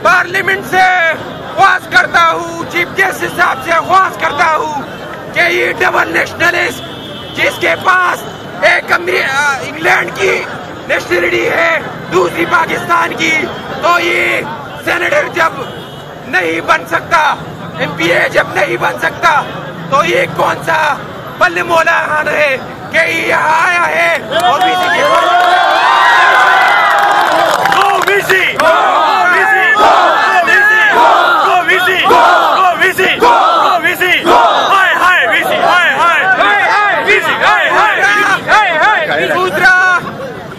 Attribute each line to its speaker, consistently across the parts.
Speaker 1: Parliament से ख्वाहिश करता हूँ, चीफ जस्टिस साहब से ख्वाहिश करता हूँ कि ये डबल नेशनलिस्ट जिसके पास एक इंग्लैंड की नेशनलिटी है, दूसरी पाकिस्तान की, तो ये सेनेटर जब नहीं बन सकता, एमपीए जब नहीं बन सकता, तो ये कौन सा बल्ले मौला खान है कि ये यहाँ आया है और दूसरा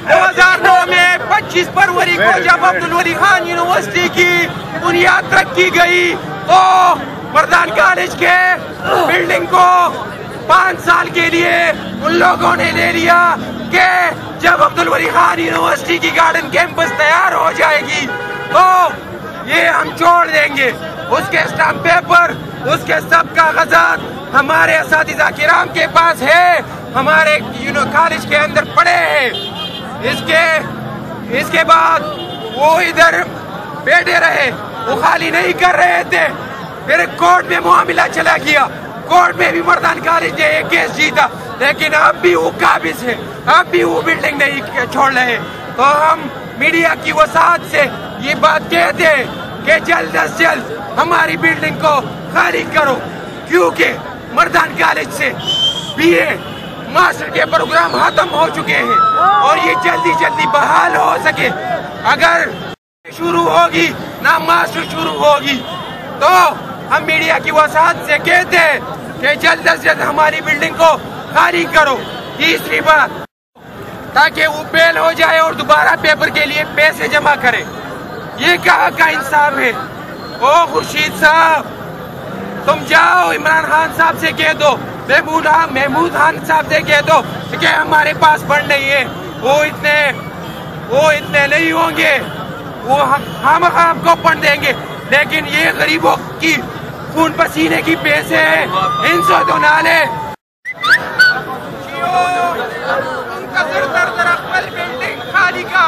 Speaker 1: 2009 में 25 फरवरी को जब अब्दुल वली खान यूनिवर्सिटी की बुनियाद रखी गई तो मर्दान कॉलेज के बिल्डिंग को 5 साल के लिए उन लोगों ने ले लिया कि जब अब्दुल वली खान यूनिवर्सिटी की गार्डन कैंपस तैयार हो जाएगी तो ये हम छोड़ देंगे। उसके स्टाम्प पेपर, उसके सब कागजात हमारे असातिज़ा किराम के पास है, हमारे कॉलेज के अंदर पड़े हैं। इसके बाद वो इधर बैठे रहे, वो खाली नहीं कर रहे थे। फिर कोर्ट में मामला चला गया, कोर्ट में भी मर्दान कॉलेज ने एक केस जीता, लेकिन अब भी वो काबिज है, अब भी वो बिल्डिंग नहीं छोड़ रहे। तो हम मीडिया की वसात से ये बात कहते हैं कि जल्द अज जल्द हमारी बिल्डिंग को खाली करो, क्योंकि मर्दान कॉलेज से बीए मास्टर के प्रोग्राम खत्म हो चुके हैं और ये जल्दी जल्दी बहाल हो सके। अगर शुरू होगी ना मास्टर शुरू होगी तो हम मीडिया की वसात से कहते हैं कि जल्द अज जल्द हमारी बिल्डिंग को खाली करो। तीसरी बात, ताकि वो बेल हो जाए और दोबारा पेपर के लिए पैसे जमा करे। ये कहाँ का इंसाफ है? ओ खुर्शीद साहब, तुम जाओ इमरान खान साहब से कह दो, महमूद खान साहब से कह दो कि हमारे पास फंड नहीं है, वो इतने नहीं होंगे, वो हम आपको फंड देंगे, लेकिन ये गरीबों की खून पसीने की पैसे हैं, इनसे तो ना ले। बिल्डिंग खाली का